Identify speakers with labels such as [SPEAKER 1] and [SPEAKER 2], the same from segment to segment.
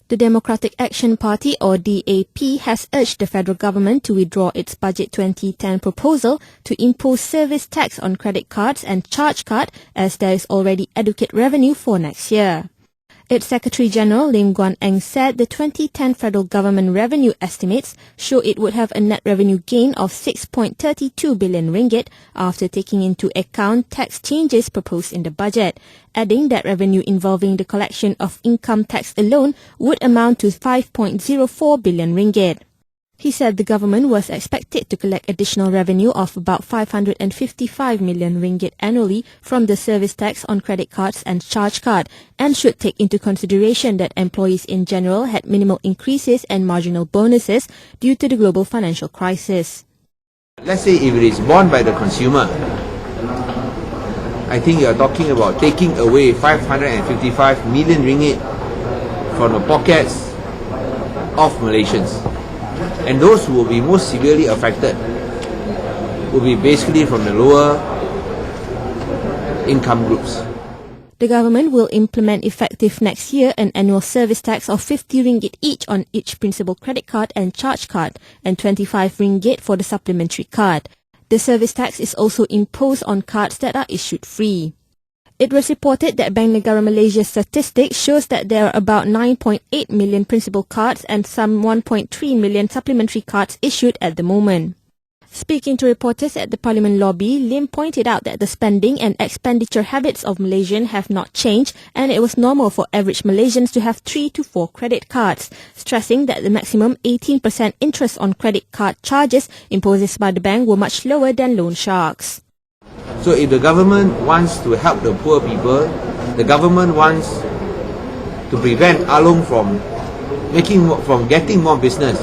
[SPEAKER 1] The Democratic Action Party, or DAP, has urged the federal government to withdraw its Budget 2010 proposal to impose service tax on credit cards and charge card, as there is already adequate revenue for next year. Its Secretary General Lim Guan Eng said the 2010 federal government revenue estimates show it would have a net revenue gain of 6.32 billion ringgit after taking into account tax changes proposed in the budget, adding that revenue involving the collection of income tax alone would amount to 5.04 billion ringgit. He said the government was expected to collect additional revenue of about 555 million ringgit annually from the service tax on credit cards and charge card, and should take into consideration that employees in general had minimal increases and marginal bonuses due to the global financial crisis.
[SPEAKER 2] Let's say if it is borne by the consumer, I think you are talking about taking away 555 million ringgit from the pockets of Malaysians. And those who will be most severely affected will be basically from the lower income groups.
[SPEAKER 1] The government will implement effective next year an annual service tax of 50 ringgit each on each principal credit card and charge card, and 25 ringgit for the supplementary card. The service tax is also imposed on cards that are issued free. It was reported that Bank Negara Malaysia's statistics shows that there are about 9.8 million principal cards and some 1.3 million supplementary cards issued at the moment. Speaking to reporters at the Parliament lobby, Lim pointed out that the spending and expenditure habits of Malaysians have not changed, and it was normal for average Malaysians to have 3 to 4 credit cards, stressing that the maximum 18% interest on credit card charges imposed by the bank were much lower than loan sharks.
[SPEAKER 2] So if the government wants to help the poor people, the government wants to prevent Along from getting more business,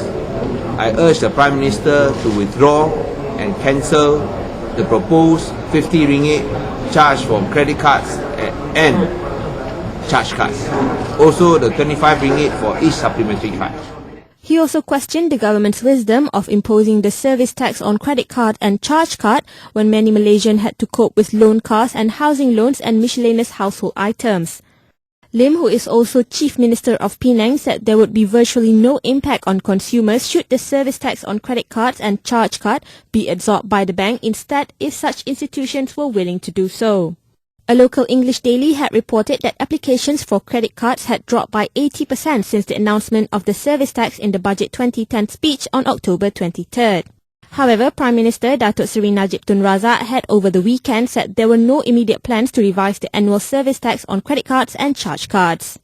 [SPEAKER 2] I urge the Prime Minister to withdraw and cancel the proposed 50 ringgit charge for credit cards and charge cards. Also the 25 ringgit for each supplementary card.
[SPEAKER 1] He also questioned the government's wisdom of imposing the service tax on credit card and charge card when many Malaysians had to cope with loan costs and housing loans and miscellaneous household items. Lim, who is also Chief Minister of Penang, said there would be virtually no impact on consumers should the service tax on credit cards and charge card be absorbed by the bank instead if such institutions were willing to do so. A local English daily had reported that applications for credit cards had dropped by 80% since the announcement of the service tax in the Budget 2010 speech on October 23rd. However, Prime Minister Datuk Seri Najib Tun Razak had over the weekend said there were no immediate plans to revise the annual service tax on credit cards and charge cards.